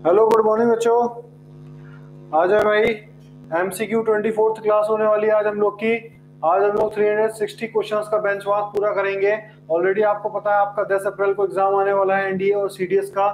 Hello, good morning बच्चों। आ जाए भाई। एमसीक्यू 24th क्लास होने वाली है आज हम लोग की। आज हम लोग 360 क्वेश्चंस का बेंचमार्क पूरा करेंगे। ऑलरेडी आपको पता है आपका 10 अप्रैल को एग्जाम आने वाला है एनडीए और सीडीएस का।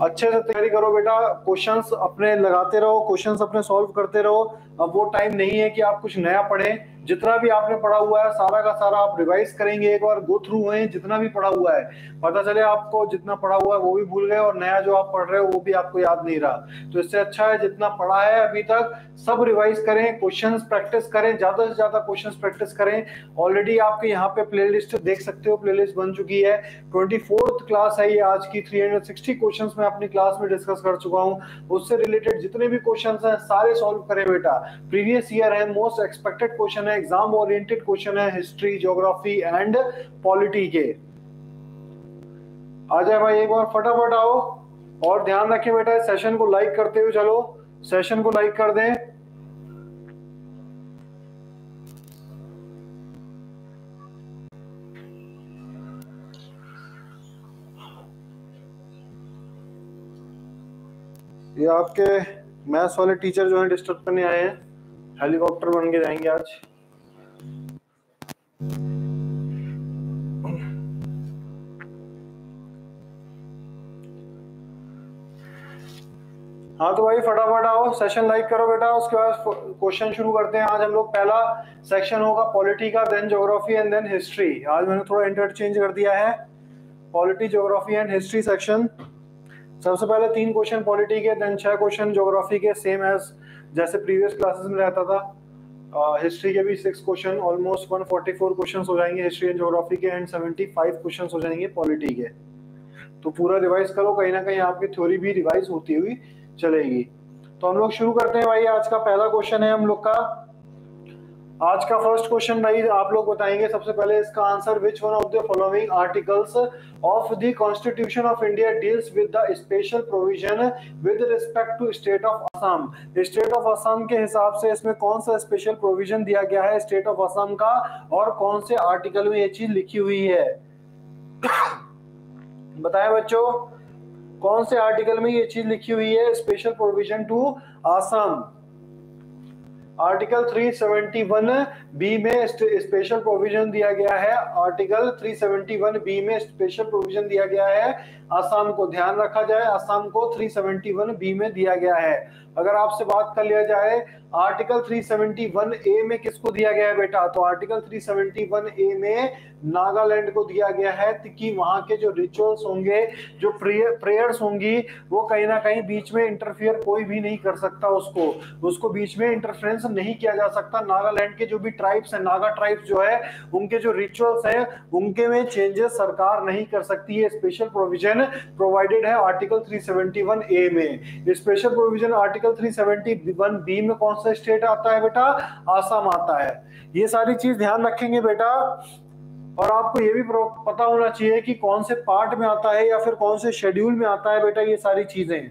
अच्छे से तैयारी करो बेटा, क्वेश्चंस अपने लगाते रहो, क्वेश्चंस अपने सॉल्व करते रहो। अब वो टाइम नहीं है कि आप कुछ नया पढ़ें। जितना भी आपने पढ़ा हुआ है सारा का सारा आप रिवाइज करेंगे, एक बार गो थ्रू हुए जितना भी पढ़ा हुआ है। पता चले आपको जितना पढ़ा हुआ है वो भी भूल गए और नया जो आप पढ़ रहे हो वो भी आपको याद नहीं रहा। तो इससे अच्छा है जितना पढ़ा है अभी तक सब रिवाइज करें, क्वेश्चंस प्रैक्टिस करें, ज्यादा से ज्यादा क्वेश्चंस प्रैक्टिस करें। ऑलरेडी आपके यहाँ पे प्लेलिस्ट देख सकते हो, प्लेलिस्ट बन चुकी है। 24th क्लास है ये आज की। 360 क्वेश्चंस मैं अपनी क्लास में डिस्कस कर चुका हूँ। उससे रिलेटेड जितने भी क्वेश्चंस हैं सारे सॉल्व करें बेटा। प्रीवियस ईयर है, मोस्ट एक्सपेक्टेड क्वेश्चन है, एग्जाम ओरिएंटेड क्वेश्चन है, हिस्ट्री, ज्योग्राफी एंड पॉलिटी के। आ जाए भाई, एक बार फटाफट आओ। और ध्यान रखें बेटा, सेशन को लाइक करते हुए चलो, सेशन को लाइक कर दें। ये आपके मैथ्स वाले टीचर जो हैं डिस्टर्ब करने आए हैं, हेलीकॉप्टर बन के जाएंगे आज। हाँ तो भाई फटाफट आओ, सेशन लाइक करो बेटा, उसके बाद क्वेश्चन शुरू करते हैं। आज हम लोग पहला सेक्शन होगा पॉलिटी का, then geography and then history. आज मैंने थोड़ा इंटरचेंज कर दिया है, polity, geography and history section. सबसे पहले 3 क्वेश्चन पॉलिटी के, देन 6 क्वेश्चन ज्योग्राफी के, सेम एज जैसे प्रीवियस क्लासेस में रहता था। हिस्ट्री के भी 6 क्वेश्चन, ऑलमोस्ट 144 क्वेश्चन हो जाएंगे हिस्ट्री एंड ज्योग्राफी के, एंड 75 क्वेश्चन हो जाएंगे पॉलिटी के। तो पूरा रिवाइज करो, कहीं ना कहीं आपकी थ्योरी भी रिवाइज होती हुई चलेगी। तो हम लोग शुरू करते हैं भाई। आज का पहला क्वेश्चन है हम लोग का, आज का फर्स्ट क्वेश्चन भाई आप लोग बताएंगे सबसे पहले इसका answer. Which one of the following articles of the constitution of India deals with the special provision with respect to state of Assam. State of Assam के हिसाब से इसमें कौन सा स्पेशल प्रोविजन दिया गया है स्टेट ऑफ असम का, और कौन से आर्टिकल में ये चीज लिखी हुई है? बताएं बच्चों, कौन से आर्टिकल में ये चीज लिखी हुई है, special provision to Assam? Article 371 B में स्पेशल प्रोविजन दिया गया है। आर्टिकल 371 बी में स्पेशल प्रोविजन दिया गया है असम को। ध्यान रखा जाए, असम को 371 बी में दिया गया है। अगर आपसे बात कर लिया जाए आर्टिकल 371 ए में किसको दिया गया है बेटा, तो आर्टिकल 371 ए में नागालैंड को दिया गया है कि वहां के जो रिचुअल्स होंगे, जो प्रेयर्स होंगी, वो कहीं ना कहीं बीच में इंटरफियर कोई भी नहीं कर सकता, उसको बीच में इंटरफेरेंस नहीं किया जा सकता। नागालैंड के जो भी ट्राइब्स हैं, नागा ट्राइब्स जो है, उनके जो रिचुअल्स हैं उनके में चेंजेस सरकार नहीं कर सकती है। स्पेशल प्रोविजन प्रोवाइडेड है आर्टिकल 371 ए में। स्पेशल प्रोविजन आर्टिकल 371 बी में कौन सा स्टेट आता है बेटा? असम आता है। ये सारी चीज ध्यान रखेंगे बेटा। और आपको ये भी पता होना चाहिए कि कौन से पार्ट में आता है या फिर कौन से शेड्यूल में आता है बेटा, ये सारी चीजें।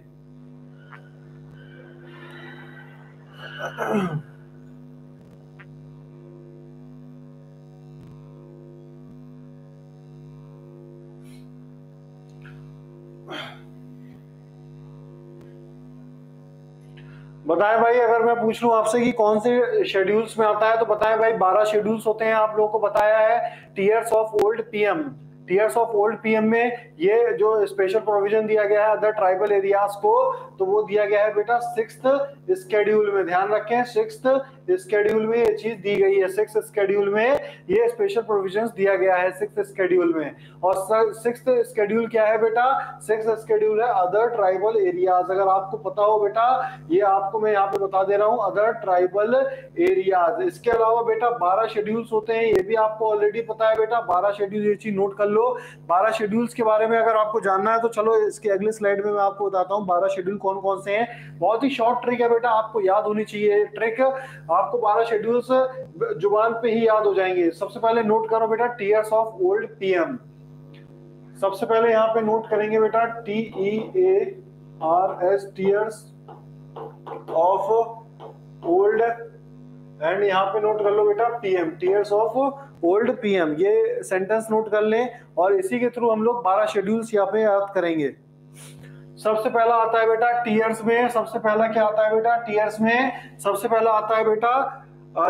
बताएं भाई, अगर मैं पूछ लूं आपसे कि कौन से शेड्यूल्स में आता है, तो बताएं भाई। 12 शेड्यूल्स होते हैं, आप लोगों को बताया है। Tears of old PM, tears of old PM में ये जो स्पेशल प्रोविजन दिया गया है अदर ट्राइबल एरियाज को, तो वो दिया गया है बेटा 6th शेड्यूल में। ध्यान रखें, 6th शेड्यूल में ये चीज दी गई है। 6th शेड्यूल में ये स्पेशल प्रोविजंस दिया गया है 6th शेड्यूल में। और 6th शेड्यूल क्या है बेटा? 6th शेड्यूल है अदर ट्राइबल एरियाज। अगर आपको पता हो बेटा, ये आपको मैं यहाँ पे बता दे रहा हूँ, अदर ट्राइबल एरियाज। इसके अलावा बेटा 12 शेड्यूल्स होते हैं, ये भी आपको ऑलरेडी पता है बेटा। 12 शेड्यूल, ये चीज नोट कर लो। 12 शेड्यूल्स के बारे में अगर आपको जानना है तो चलो इसके अगले स्लाइड में मैं आपको बताता हूँ 12 शेड्यूल कौन कौन से हैं। बहुत ही शॉर्ट ट्रिक है बेटा, आपको याद होनी चाहिए ट्रिक। आपको 12 शेड्यूल्स जुबान पे ही याद हो जाएंगे। सबसे पहले नोट करो बेटा, टीयर्स ऑफ ओल्ड पीएम। सबसे पहले यहाँ पे नोट करेंगे बेटा TEARS, tears of old, and यहाँ पे नोट कर लो बेटा PM, tears of old PM. ये सेंटेंस नोट कर लें और इसी के थ्रू हम लोग 12 शेड्यूल्स यहाँ पे याद करेंगे। सबसे पहला आता है बेटा टीयर्स में, सबसे पहला क्या आता है बेटा टीयर्स में, सबसे पहला आता है बेटा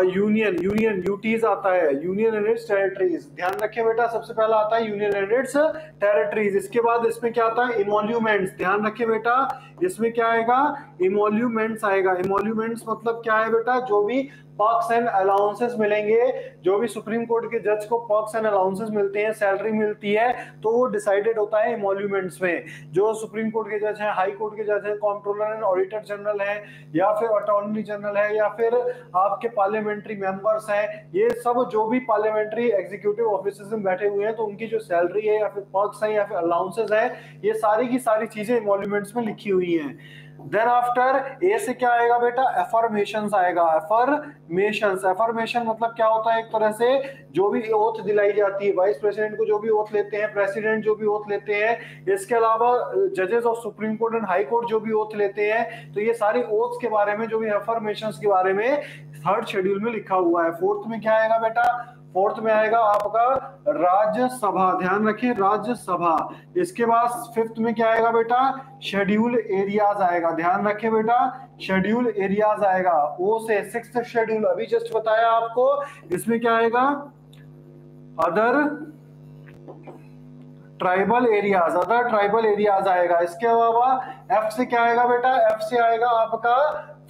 यूनियन, यूनियन यूटीज आता है, यूनियन एंड इट्स टेरिटरीज। ध्यान रखें बेटा सबसे पहला आता है यूनियन एंड इट्स टेरिटरीज। इसके बाद इसमें क्या आता है इमोल्यूमेंट्स। ध्यान रखें बेटा इसमें क्या आएगा इमोल्यूमेंट्स आएगा। इमोल्यूमेंट्स मतलब क्या है बेटा जो भी पर्क्स एंड अलाउंसेस मिलेंगे, जो भी सुप्रीम कोर्ट के जज को पर्क्स एंड अलाउंसेस मिलते हैं, सैलरी मिलती है, तो वो डिसाइडेड होता है इमोल्यूमेंट्स में। जो सुप्रीम कोर्ट के जज हैं, हाई कोर्ट के जज हैं, कंट्रोलर एंड ऑडिटर जनरल हैं, या फिर अटॉर्नी जनरल है, या फिर आपके पार्लियामेंट्री मेंबर्स हैं, ये सब जो भी पार्लियामेंट्री एग्जीक्यूटिव ऑफिसर्स में बैठे हुए हैं, तो उनकी जो सैलरी है या फिर पर्क्स हैं या फिर अलाउंसेस है, ये सारी की सारी चीजें इमोल्यूमेंट्स में लिखी हुई हैं। देन आफ्टर ए से क्या आएगा बेटा एफर्मेशंस आएगा। एफर्मेशंस, एफर्मेशन मतलब क्या होता है एक तरह से जो भी ओथ दिलाई जाती है, वाइस प्रेसिडेंट को जो भी ओथ लेते हैं, प्रेसिडेंट जो भी ओथ लेते हैं, इसके अलावा जजेस of supreme court and high court जो भी ओथ लेते हैं, तो ये सारी ओथ्स के बारे में जो भी एफर्मेशंस के बारे में थर्ड शेड्यूल में लिखा हुआ है। फोर्थ में क्या आएगा बेटा फोर्थ में आएगा आपका राज्यसभा। ध्यान रखिए राज्यसभा। इसके बाद फिफ्थ में क्या आएगा बेटा शेड्यूल एरियाज आएगा। ध्यान रखिए बेटा शेड्यूल एरियाज आएगा। ओ से सिक्स्थ शेड्यूल अभी जस्ट बताया आपको, इसमें क्या आएगा other tribal areas, other tribal areas आएगा। इसके अलावा एफ से क्या आएगा बेटा एफ से आएगा आपका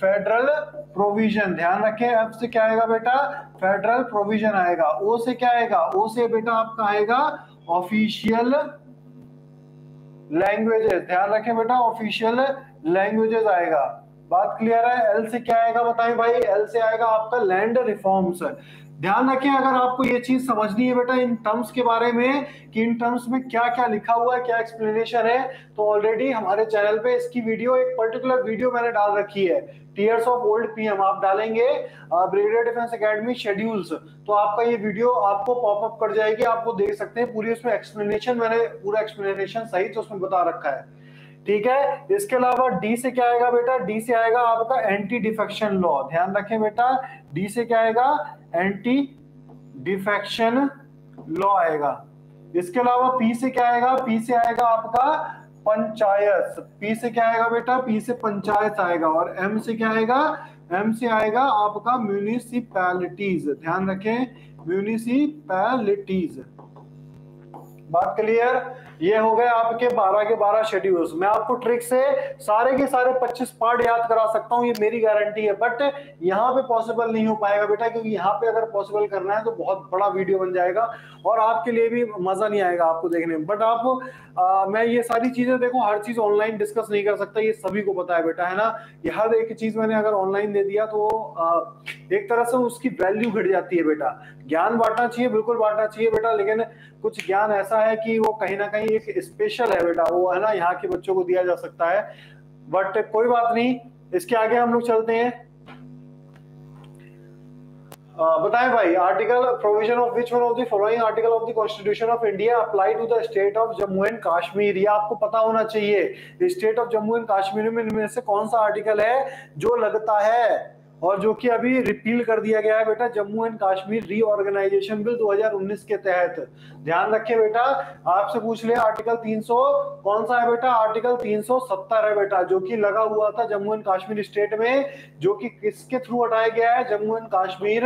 फेडरल प्रोविजन। ध्यान रखें एफ से क्या आएगा बेटा फेडरल प्रोविजन आएगा। ओ से क्या आएगा ओ से बेटा आपका आएगा ऑफिशियल लैंग्वेजेस। ध्यान रखें बेटा ऑफिशियल लैंग्वेजेस आएगा। बात क्लियर है। एल से क्या आएगा बताएं भाई एल से आएगा आपका लैंड रिफॉर्म्स। ध्यान रखें अगर आपको ये चीज समझनी है बेटा इन टर्म्स के बारे में कि इन टर्म्स में क्या क्या लिखा हुआ है, क्या एक्सप्लेनेशन है, तो ऑलरेडी हमारे चैनल पे इसकी वीडियो एक पर्टिकुलर वीडियो मैंने डाल रखी है टीयर्स ऑफ ओल्ड पीएम। आप डालेंगे ब्रिगेडियर डिफेंस एकेडमी शेड्यूल्स, तो आपका ये वीडियो आपको पॉपअप कर जाएगी, आप वो देख सकते हैं पूरी। उसमें एक्सप्लेनेशन मैंने पूरा एक्सप्लेनेशन सहित उसमें बता रखा है। ठीक है। इसके अलावा डी से क्या आएगा बेटा डी से आएगा आपका एंटी डिफेक्शन लॉ। ध्यान रखें बेटा डी से क्या आएगा एंटी डिफेक्शन लॉ आएगा। इसके अलावा पी से क्या आएगा पी से आएगा आपका पंचायत। पी से क्या आएगा बेटा पी से पंचायत आएगा। और एम से क्या आएगा एम से आएगा आपका म्यूनिसिपैलिटीज। ध्यान रखें म्यूनिसिपैलिटीज। बात क्लियर। ये हो गए आपके 12 के 12 शेड्यूल्स। मैं आपको ट्रिक से सारे के सारे 25 पार्ट याद करा सकता हूं, ये मेरी गारंटी है, बट यहाँ पे पॉसिबल नहीं हो पाएगा बेटा, क्योंकि यहाँ पे अगर पॉसिबल करना है तो बहुत बड़ा वीडियो बन जाएगा और आपके लिए भी मजा नहीं आएगा आपको देखने में। बट आप मैं ये सारी चीजें देखो हर चीज ऑनलाइन डिस्कस नहीं कर सकता, ये सभी को पता है बेटा, है ना। ये हर एक चीज मैंने अगर ऑनलाइन दे दिया तो एक तरह से उसकी वैल्यू घट जाती है बेटा। ज्ञान बांटना चाहिए, बिल्कुल बांटना चाहिए बेटा, लेकिन कुछ ज्ञान ऐसा है कि वो कहीं ना कहीं एक स्पेशल है बेटा, वो है ना यहाँ के बच्चों को दिया जा सकता है। बट कोई बात नहीं, इसके आगे हम लोग चलते हैं। बताएं भाई article provision of which one of the following article of the constitution of India apply to the state of Jammu and Kashmir. ये आपको पता होना चाहिए state of Jammu and Kashmir में इनमें से कौन सा आर्टिकल है जो लगता है और जो कि अभी रिपील कर दिया गया है बेटा Jammu and Kashmir reorganisation bill 2019 के तहत। ध्यान रखें बेटा, आपसे पूछ ले आर्टिकल 300 कौन सा है बेटा आर्टिकल 370 है बेटा, जो कि लगा हुआ था जम्मू एंड कश्मीर स्टेट में, जो कि किसके थ्रू हटाया गया है जम्मू एंड कश्मीर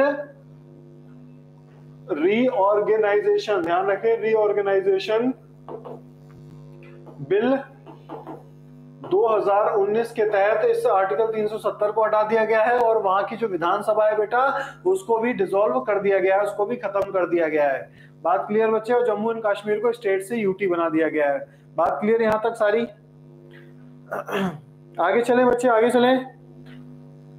रीऑर्गेनाइजेशन। ध्यान रखें रीऑर्गेनाइजेशन बिल 2019 के तहत इस आर्टिकल 370 को हटा दिया गया है और वहां की जो विधानसभा है बेटा उसको भी डिसॉल्व कर दिया गया है, उसको भी खत्म कर दिया गया है। बात क्लियर बच्चे। और जम्मू एंड कश्मीर को स्टेट से यूटी बना दिया गया है। बात क्लियर यहां तक सारी। आगे चले बच्चे, आगे चले,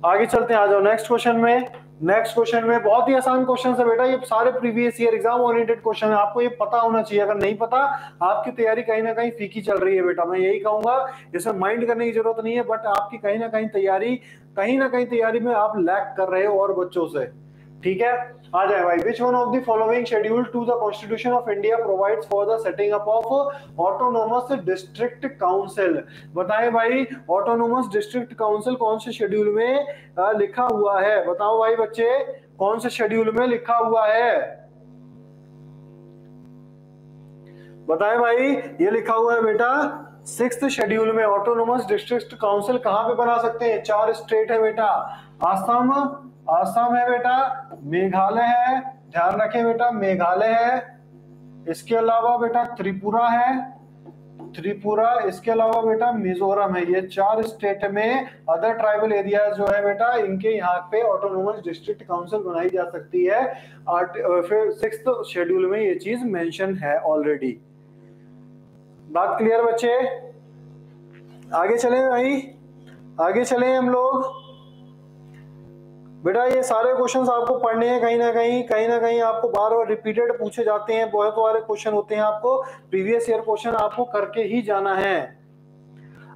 आगे चलते हैं। आ जाओ नेक्स्ट क्वेश्चन में। नेक्स्ट क्वेश्चन में बहुत ही आसान क्वेश्चन है बेटा, ये सारे previous year exam oriented question है, आपको ये पता होना चाहिए। अगर नहीं पता आपकी तैयारी कहीं ना कहीं फीकी चल रही है बेटा, मैं यही कहूंगा। इसमें माइंड करने की जरूरत नहीं है, बट आपकी कहीं ना कहीं तैयारी में आप लैक कर रहे हो और बच्चों से। ठीक है, आ जाए भाई। Which one of the following schedule to the constitution of India provides for the setting up of autonomous district council. बताएं भाई ऑटोनोमस डिस्ट्रिक्ट काउंसिल कौन से शेड्यूल में लिखा हुआ है? बताओ भाई बच्चे कौन से शेड्यूल में लिखा हुआ है? बताएं भाई, ये लिखा हुआ है बेटा सिक्स्थ शेड्यूल में ऑटोनोमस डिस्ट्रिक्ट काउंसिल कहां पे बना सकते हैं? 4 स्टेट है बेटा, असम, असम है बेटा, मेघालय है, ध्यान रखें बेटा मेघालय है, इसके अलावा बेटा त्रिपुरा है, त्रिपुरा, इसके अलावा बेटा मिजोरम है। ये 4 स्टेट में अदर ट्राइबल एरियाज जो है बेटा, इनके यहाँ पे ऑटोनोमस डिस्ट्रिक्ट काउंसिल बनाई जा सकती है। फिर 6th शेड्यूल में ये चीज मेंशन है ऑलरेडी। बात क्लियर बच्चे? आगे चले भाई, आगे चले हम लोग। बेटा ये सारे क्वेश्चंस आपको पढ़ने हैं, कहीं ना कहीं आपको बार बार रिपीटेड पूछे जाते हैं, बहुत सारे क्वेश्चन होते हैं, आपको प्रीवियस ईयर क्वेश्चन आपको करके ही जाना है।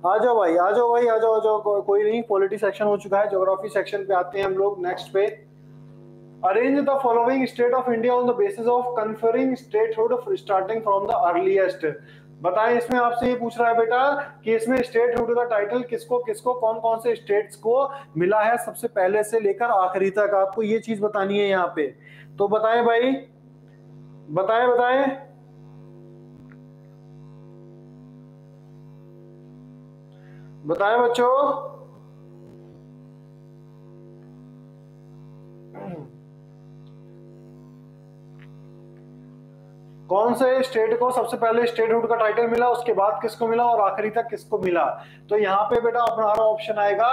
आ जाओ भाई, आ जाओ भाई, आ जाओ, आ जाओ, कोई नहीं, पॉलिटी सेक्शन हो चुका है, ज्योग्राफी सेक्शन पे आते हैं हम लोग नेक्स्ट पे। Arrange the following state of India on the basis of conferring statehood starting from the earliest. बताएं, इसमें आपसे ये पूछ रहा है बेटा कि इसमें स्टेटहुड का टाइटल किसको किसको कौन कौन से स्टेट्स को मिला है सबसे पहले से लेकर आखिरी तक, आपको ये चीज बतानी है यहाँ पे। तो बताएं भाई, बताएं बताएं, बताएं बच्चों। कौन से स्टेट को सबसे पहले स्टेटहुड का टाइटल मिला, उसके बाद किसको मिला और आखिरी तक किसको मिला? तो यहाँ पे बेटा हमारा ऑप्शन आएगा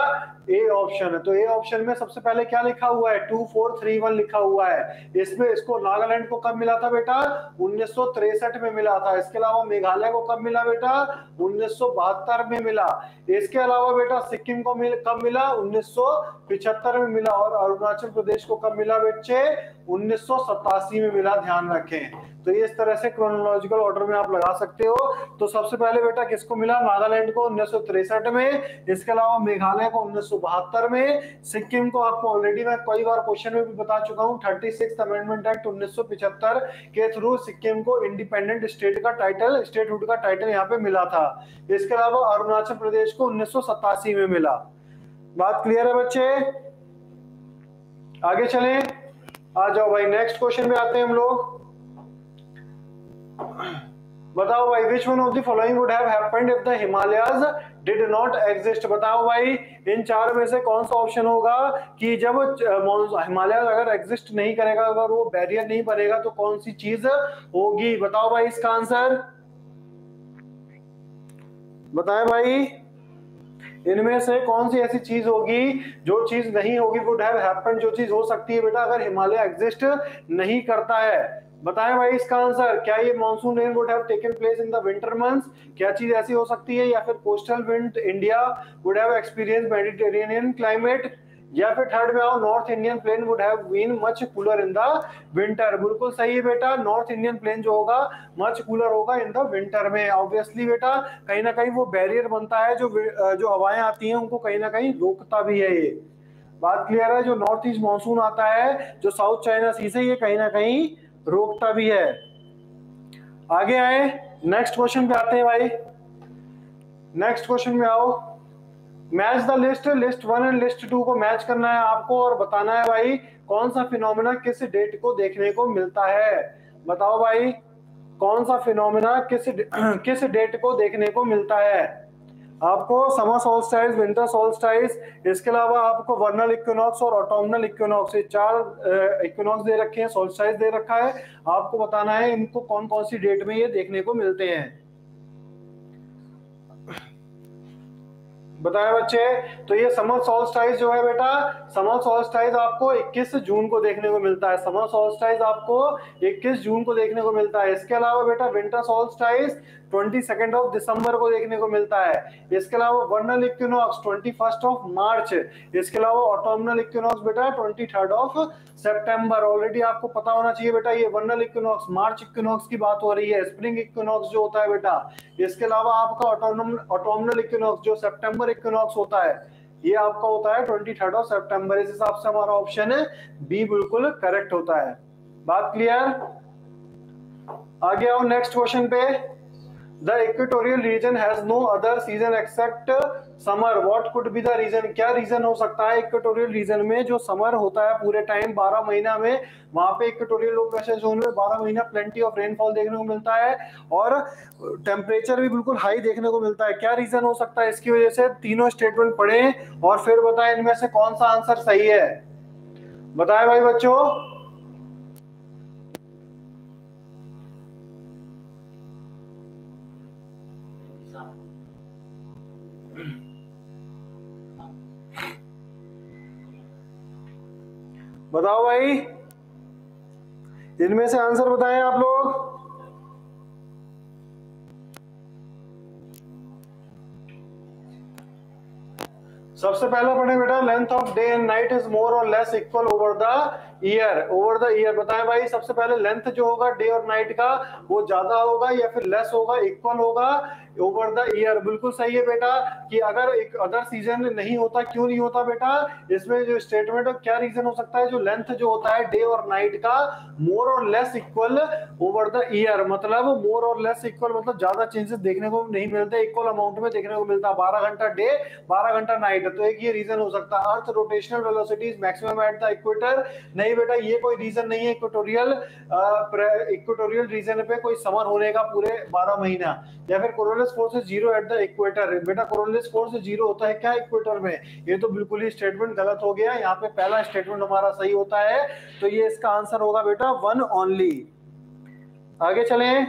ए ऑप्शन है। तो ए ऑप्शन में सबसे पहले क्या लिखा हुआ है? 2431 लिखा हुआ है। इसमें इसको नागालैंड को कब मिला था बेटा? 1963 में मिला था। इसके अलावा मेघालय को कब मिला बेटा? 1972 में मिला। इसके अलावा बेटा सिक्किम को कब मिला? 1975 में मिला। और अरुणाचल प्रदेश को कब मिला बच्चे? 1987 में मिला, ध्यान रखें। तो ये इस तरह से क्रोनोलॉजिकल ऑर्डर में आप लगा सकते हो। तो सबसे पहले बेटा किसको मिला? नागालैंड को 1963 में, इसके अलावा मेघालय को 1972 में, सिक्किम को आपको ऑलरेडी मैं कई बार क्वेश्चन में भी बता चुका हूं, 36 अमेंडमेंट एक्ट 1975 के थ्रू सिक्किम को इंडिपेंडेंट स्टेट का टाइटल, स्टेटहुड का टाइटल यहाँ पे मिला था। इसके अलावा अरुणाचल प्रदेश को 1987 में मिला। बात क्लियर है बच्चे? आगे चलें, आ जाओ भाई, नेक्स्ट क्वेश्चन में आते हैं हम लोग। बताओ भाई, which one of the following would have happened if the Himalayas did not exist? बताओ भाई, इन चार में से कौन सा ऑप्शन होगा कि जब हिमालय अगर एग्जिस्ट नहीं करेगा, अगर वो बैरियर नहीं बनेगा, तो कौन सी चीज होगी? बताओ भाई इसका आंसर, बताएं भाई, इनमें से कौन सी ऐसी चीज होगी जो चीज नहीं होगी? वुड हैव हैपेंड, जो चीज हो सकती है बेटा अगर हिमालय एग्जिस्ट नहीं करता है। बताएं भाई इसका आंसर। क्या ये monsoon rain would have taken place in the winter months? क्या चीज ऐसी हो सकती है? या फिर coastal wind India would have experience Mediterranean climate? या फिर थर्ड में आओ, north Indian plain would have been much cooler in the winter. बिल्कुल सही है बेटा, नॉर्थ इंडियन प्लेन जो होगा मच कूलर होगा इन द विंटर में। ऑब्वियसली बेटा कहीं ना कहीं वो बैरियर बनता है, जो हवाएं आती हैं उनको कहीं ना कहीं रोकता भी है। ये बात क्लियर है? जो नॉर्थ ईस्ट मानसून आता है जो साउथ चाइना सी से, ये कहीं ना कहीं रोकता भी है। आगे आए, नेक्स्ट क्वेश्चन पे आते हैं भाई। नेक्स्ट क्वेश्चन में आओ, match the list, list 1 and list 2 को मैच करना है आपको और बताना है भाई कौन सा फिनोमेना किस डेट को देखने को मिलता है। बताओ भाई, कौन सा फिनोमेना किस डेट को देखने को मिलता है आपको? समर सोल्स्टिस, विंटर सोल्स्टिस, इसके अलावा आपको वर्नल इक्विनॉक्स और ऑटोमनल इक्विनॉक्स, ये 4 इक्विनॉक्स दे रखे हैं, सोल्स्टिस दे रखा है। आपको बताना है इनको कौन कौन सी डेट में ये देखने को मिलते हैं। बताया बच्चे? तो ये समर सोल्स्टिस जो है बेटा, समर सोल्स्टिस आपको 21 जून को देखने को मिलता है। समर सोल्स्टिस आपको 21 जून को देखने को मिलता है। इसके अलावा बेटा विंटर सोल्स्टिस 22 ऑफ दिसंबर को देखने को मिलता है। इसके अलावा वर्नल इक्विनॉक्स 21 ऑफ मार्च। इसके अलावा ऑटोमनल इक्विनॉक्स बेटा 23 ऑफ सितंबर। ऑलरेडी आपको पता होना चाहिए बेटा, ये वर्नल इक्विनॉक्स, मार्च इक्विनॉक्स की बात हो रही है। स्प्रिंग इक्विनॉक्स जो होता है बेटा, इसके अलावा आपका ऑटोमनल इक्विनॉक्स जो सितंबर इक्विनॉक्स होता है, ये आपका होता है 23 ऑफ सितंबर। इस हिसाब से हमारा ऑप्शन है बी बिल्कुल करेक्ट होता है। बात क्लियर? आगे आओ नेक्स्ट क्वेश्चन पे। The equatorial region has no other season except summer. What could be the reason? क्या रीजन हो सकता है इक्वेटोरियल रीजन में जो समर होता है पूरे टाइम 12 महीना में, वहां पे इक्वेटोरियल लो प्रेशर जोन में 12 महीना प्लेंटी ऑफ रेनफॉल देखने को मिलता है और टेम्परेचर भी बिल्कुल हाई देखने को मिलता है। क्या रीजन हो सकता है इसकी वजह से? तीनों स्टेटमेंट पढ़ें और फिर बताएं इनमें से कौन सा आंसर सही है। बताएं भाई बच्चों। बताओ भाई, इनमें से आंसर बताएं आप लोग। सबसे पहला पढ़े बेटा, length of day and night is more or less equal over the year. Over the year बताएं भाई, सबसे पहले लेंथ जो होगा डे और नाइट का वो ज्यादा होगा या फिर लेस होगा, इक्वल होगा ओवर द ईयर। बिल्कुल सही है बेटा कि अगर एक अदर सीजन नहीं होता, क्यों नहीं होता बेटा, इसमें जो स्टेटमेंट है क्या रीजन हो सकता है, जो लेंथ जो होता है डे और नाइट का मोर or less equal over the year, मतलब मोर और लेस इक्वल मतलब ज्यादा चेंजेस देखने को नहीं मिलते, इक्वल अमाउंट में देखने को मिलता है। 12 घंटा डे 12 घंटा नाइट, तो एक ये रीजन हो सकता है। Earth rotational velocity is maximum at the equator, नहीं बेटा ये कोई रीजन नहीं है इक्वेटोरियल रीजन पे कोई समर होने का पूरे 12 महीना। या फिर Coriolis force is zero at the equator, बेटा कोरोनस फोर्स जीरो होता है क्या इक्वेटर में? ये तो बिल्कुल ही स्टेटमेंट गलत हो गया। यहाँ पे पहला स्टेटमेंट हमारा सही होता है, तो ये इसका आंसर होगा बेटा 1 ओनली। आगे चलें,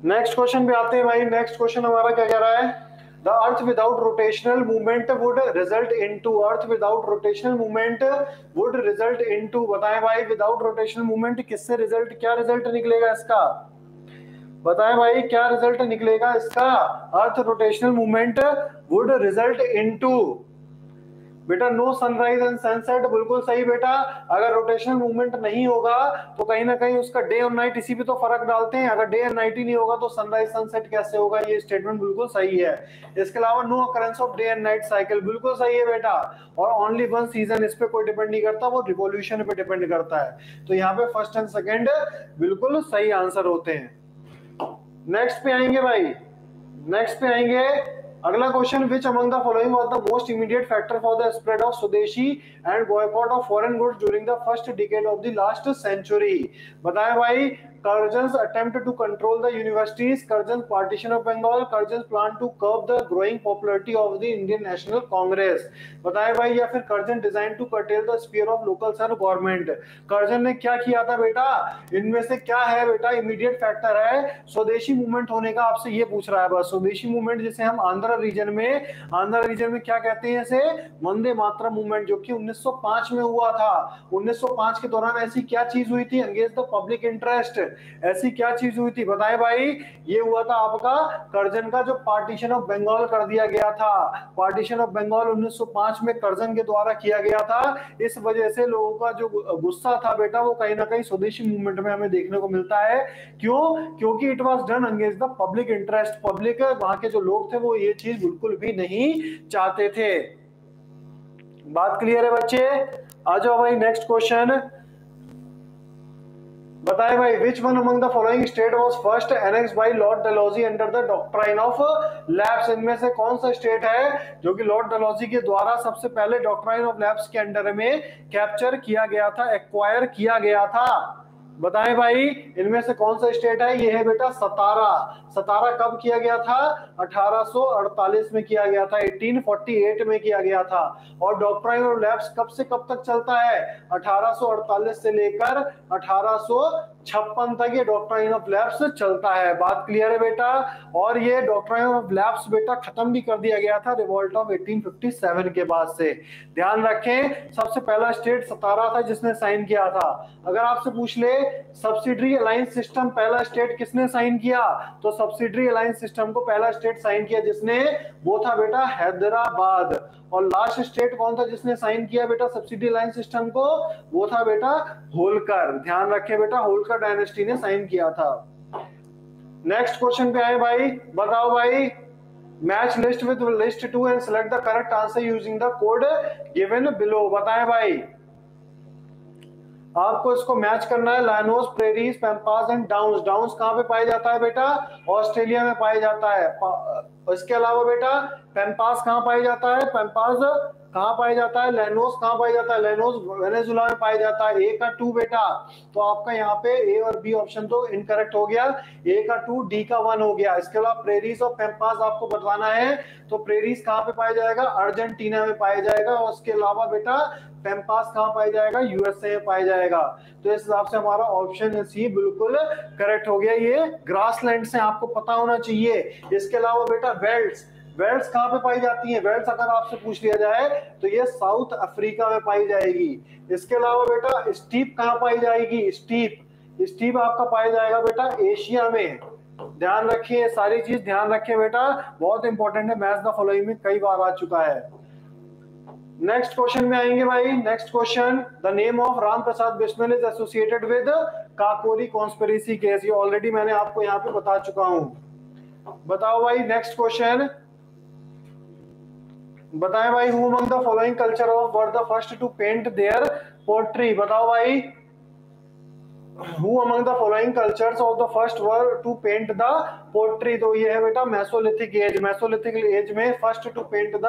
नेक्स्ट क्वेश्चन पे आते हैं भाई। नेक्स्ट क्वेश्चन हमारा क्या कह रहा है? The earth without rotational movement would result into, earth without rotational movement would result into, बताएं भाई without rotational movement किससे रिजल्ट, क्या रिजल्ट निकलेगा इसका? बताएं भाई क्या रिजल्ट निकलेगा इसका? Earth rotational movement would result into, बेटा नो सनराइज एंड सनसेट। बिल्कुल सही बेटा, अगर रोटेशनल मूवमेंट नहीं होगा तो कहीं ना कहीं उसका डे और नाइट इसी पे तो फर्क डालते हैं। अगर डे एंड नाइट ही नहीं होगा तो सनराइज सनसेट कैसे होगा? ये स्टेटमेंट बिल्कुल सही है। इसके अलावा no occurrence of day and night cycle, बिल्कुल सही है बेटा। और ओनली वन सीजन, इस पे कोई डिपेंड नहीं करता, वो रिवॉल्यूशन पे डिपेंड करता है। तो यहाँ पे फर्स्ट एंड सेकेंड बिल्कुल सही आंसर होते हैं। नेक्स्ट पे आएंगे भाई, नेक्स्ट पे आएंगे। अगला question, which among the following was the most immediate factor for the spread of swadeshi and boycott of foreign goods during the first decade of the last century? बताएं भाई, Curzon's attempt to control the universities, Curzon's partition of Bengal, Curzon's plan to curb the growing popularity of the Indian National Congress। बताएं भाई, या फिर Curzon designed to curtail the sphere of local self government। Curzon ने क्या किया था बेटा? इनमें से क्या है बेटा इमीडिएट फैक्टर है स्वदेशी मूवमेंट होने का? आपसे ये पूछ रहा है बस। स्वदेशी मूवमेंट जिसे हम आंध्र रीजन में क्या कहते हैं, इसे वंदे मातरम मूवमेंट, जो कि 1905 में हुआ था। 1905 के दौरान ऐसी क्या चीज हुई थी? एंगेज द पब्लिक इंटरेस्ट, ऐसी क्या चीज हुई थी बताएं भाई? ये हुआ था आपका कर्जन का जो पार्टीशन ऑफ बंगाल कर दिया गया था। पार्टीशन ऑफ बंगाल 1905 में कर्जन के द्वारा किया गया था। इस वजह से लोगों का जो गुस्सा था बेटा वो कहीं ना कहीं स्वदेशी मूवमेंट में हमें देखने को मिलता है। क्यों? क्योंकि it was done against the public interest. Public वहां के जो लोग थे वो ये चीज बिल्कुल भी नहीं चाहते थे। बात क्लियर है बच्चे? आ जाओ भाई नेक्स्ट क्वेश्चन। बताएं भाई, which one among the following state was first annexed by lord Dalhousie under the doctrine of lapse? इनमें से कौन सा स्टेट है जो कि लॉर्ड डलहौजी के द्वारा सबसे पहले डॉक्ट्राइन ऑफ लैप्स के अंडर में कैप्चर किया गया था, एक्वायर किया गया था? बताएं भाई, इनमें से कौन सा स्टेट है? ये है बेटा सतारा। सतारा कब किया गया था? 1848 में किया गया था, 1848 में किया गया था। और डॉक्ट्राइन ऑफ लैप्स कब से कब तक चलता है? 1848 से लेकर 1856 तक ये डॉक्ट्राइन ऑफ लैप्स चलता है। बात क्लियर है बेटा? और ये डॉक्ट्राइन ऑफ लैप्स बेटा खत्म भी कर दिया गया था रिवॉल्ट ऑफ 1857 के बाद से। ध्यान रखें, सबसे पहला स्टेट सतारा था जिसने साइन किया था। अगर आपसे पूछ ले सब्सिडरी अलायंस सिस्टम पहला स्टेट किसने साइन किया, तो सब्सिडरी अलायंस सिस्टम को पहला स्टेट साइन किया जिसने, वो था बेटा हैदराबाद। और लास्ट स्टेट कौन था जिसने साइन किया बेटा सब्सिडी अलायंस सिस्टम को? वो था बेटा होलकर। ध्यान रखें बेटा, होलकर डायनेस्टी ने साइन किया था। नेक्स्ट क्वेश्चन पे आए भाई। बताओ भाई, match list with list 2 and select the correct answer using the code given below. बताएं भाई, आपको इसको मैच करना है। लाइनोस, प्रेरीज, पैम्पास एंड डाउन्स। डाउन्स कहाँ पे पाया जाता है बेटा? ऑस्ट्रेलिया में पाया जाता है। इसके अलावा बेटा पैम्पास कहाँ पाया जाता है? पैम्पास कहाँ पाया जाता है? लेनोस कहाँ पाया जाता है? लेनोस वेनेजुला में पाया जाता है। ए का 2 बेटा, तो आपका यहाँ पे ए और बी ऑप्शन तो इनकरेक्ट हो गया। ए का 2, डी का 1 हो गया। इसके अलावा प्रेरीज और पैम्पास आपको बतलाना है, तो प्रेरीज कहाँ पे पाया जाएगा? अर्जेंटीना में पाया जाएगा। और उसके अलावा बेटा पैम्पास कहाँ पाया जाएगा? यूएसए में पाया जाएगा। तो इस हिसाब से हमारा ऑप्शन सी बिल्कुल करेक्ट हो गया। ये ग्रासलैंड से आपको पता होना चाहिए। इसके अलावा बेटा वेल्स, वेल्स कहाँ पे पाई जाती है? वेल्स अगर आपसे पूछ लिया जाए तो ये साउथ अफ्रीका में पाई जाएगी। इसके अलावा बेटा स्टीप कहाँ पाई जाएगी? स्टीप, स्टीप आपका पाया जाएगा बेटा एशिया में। ध्यान रखिए, सारी चीज ध्यान रखिए बेटा, बहुत इंपॉर्टेंट है। मैच द फॉलोइंग में कई बार आ चुका है। नेक्स्ट क्वेश्चन में आएंगे भाई। Next question, the name of Ram Prasad Bismil is associated with Kakori conspiracy case. ये ऑलरेडी मैंने आपको यहाँ पे बता चुका हूं। बताओ भाई नेक्स्ट क्वेश्चन, बताएं भाई, who among the following culture of were the first to paint their pottery. बताओ भाई, who among the following cultures of the first were to paint the pottery. तो ये है बेटा मेसोलिथिक एज। मेसोलिथिक एज में first to paint the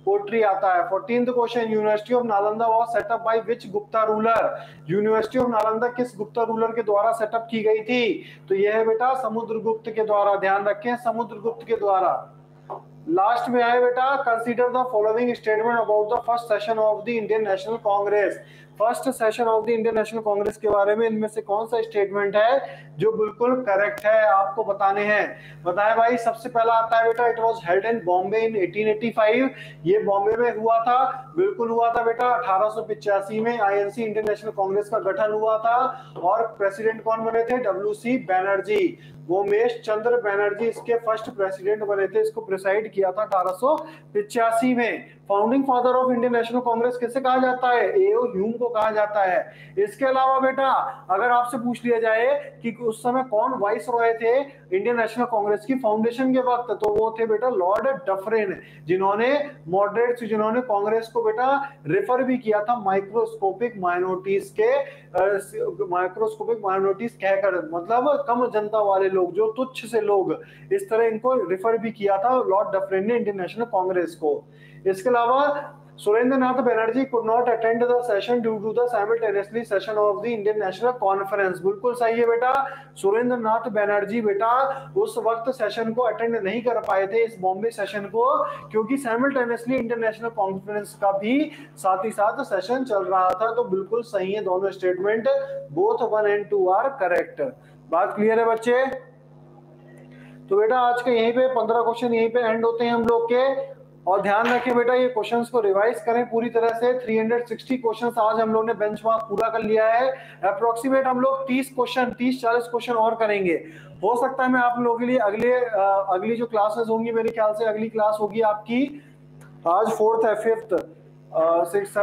pottery आता है। 14th question, university of Nalanda was set up by which Gupta ruler. University of Nalanda किस Gupta ruler के द्वारा सेटअप की गई थी? तो ये है बेटा समुद्रगुप्त के द्वारा। ध्यान रखें, समुद्रगुप्त के द्वारा। लास्ट में आए बेटा, consider the following statement about the first session of the Indian national Congress. First session of the Indian national Congress के बारे में इनमें से कौन सा स्टेटमेंट है जो बिल्कुल करेक्ट है, आपको बताने हैं। बताएं भाई। सबसे पहला आता है बेटा, it was held in Bombay in 1885। ये बॉम्बे में हुआ था, बिल्कुल हुआ था बेटा। 1885 में आईएनसी इंडियन नेशनल कांग्रेस का गठन हुआ था। और प्रेसिडेंट कौन बने थे? डब्ल्यूसी बैनर्जी, उमेश चंद्र बैनर्जी इसके फर्स्ट प्रेसिडेंट बने थे। इसको प्रिसाइड किया था 1885 में। Founding father of Indian national Congress किसे कहा जाता है? एओ ह्यूम को कहा जाता है। इसके अलावा बेटा अगर आपसे पूछ लिया जाए कि उस समय कौन वाइस रॉय थे इंडियन नेशनल कांग्रेस की फाउंडेशन के वक्त, तो वो थे बेटा लॉर्ड डफरिन, जिन्होंने मॉडरेट्स, जिन्होंने कांग्रेस को बेटा रेफर भी किया था माइक्रोस्कोपिक माइनॉरिटीज के, माइक्रोस्कोपिक माइनॉरिटीज कहकर, मतलब कम जनता वाले लोग, जो तुच्छ से लोग, इस तरह इनको रेफर भी किया था लॉर्ड डफरिन ने इंडियन नेशनल कांग्रेस को। इसके अलावा सुरेंद्र नाथ Banerjee could not attend the session due to the simultaneously session of the Indian National Conference। बिल्कुल सही है बेटा, सुरेंद्र नाथ बैनर्जी बेटा उस वक्त सेशन को अटेंड नहीं कर पाए थे, इस बॉम्बे सेशन को, क्योंकि साइमल्टेनियसली इंडियन नेशनल कॉन्फ्रेंस का भी साथ ही साथ सेशन चल रहा था। तो बिल्कुल सही है दोनों statement, both 1 and 2 are correct. बात क्लियर है बच्चे? तो बेटा आज के यहीं पे 15 क्वेश्चन यहीं पे एंड होते हैं हम लोग के। और ध्यान रखें बेटा, ये क्वेश्चंस को रिवाइज करें पूरी तरह से। 360 क्वेश्चंस आज हम लोग ने बेंचमार्क पूरा कर लिया है। अप्रोक्सीमेट हम लोग 30-40 क्वेश्चन और करेंगे। हो सकता है मैं आप लोगों के लिए अगली जो क्लासेस होंगी, मेरे ख्याल से अगली क्लास होगी आपकी आज 4th है, 5th, 6th,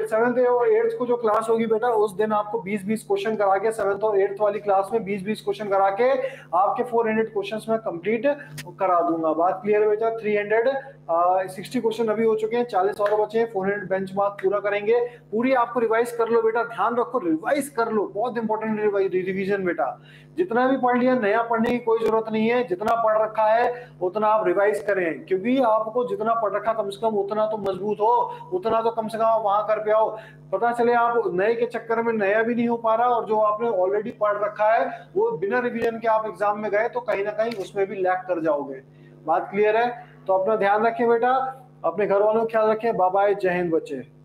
7th और 8th को जो क्लास होगी बेटा, उस दिन आपको 20-20 क्वेश्चन करा के 7th और 8th वाली क्लास में 20-20 क्वेश्चन करा के आपके 400 क्वेश्चंस में कंप्लीट करा दूंगा। बात क्लियर है बेटा? 360 क्वेश्चन अभी हो चुके हैं, 40 और बचे हैं। 400 बेंचमार्क पूरा करेंगे। पूरी आपको रिवाइज कर लो बेटा, ध्यान रखो रिवाइज कर लो, बहुत इंपॉर्टेंट रिवीजन बेटा। जितना भी पढ़ लिया, नया पढ़ने की कोई जरूरत नहीं है। जितना पढ़ रखा है उतना आप रिवाइज करें, क्योंकि आपको जितना पढ़ रखा कम से कम उतना तो मजबूत हो, उतना तो कम से कम आप वहां कर पे आओ। पता चले आप नए के चक्कर में नया भी नहीं हो पा रहा, और जो आपने ऑलरेडी पढ़ रखा है वो बिना रिवीजन के आप एग्जाम में गए तो कहीं ना कहीं उसमें भी लैग कर जाओगे। बात क्लियर है? तो अपना ध्यान रखें बेटा, अपने घर वालों का ख्याल रखें। बाय बाय, जय हिंद बच्चे।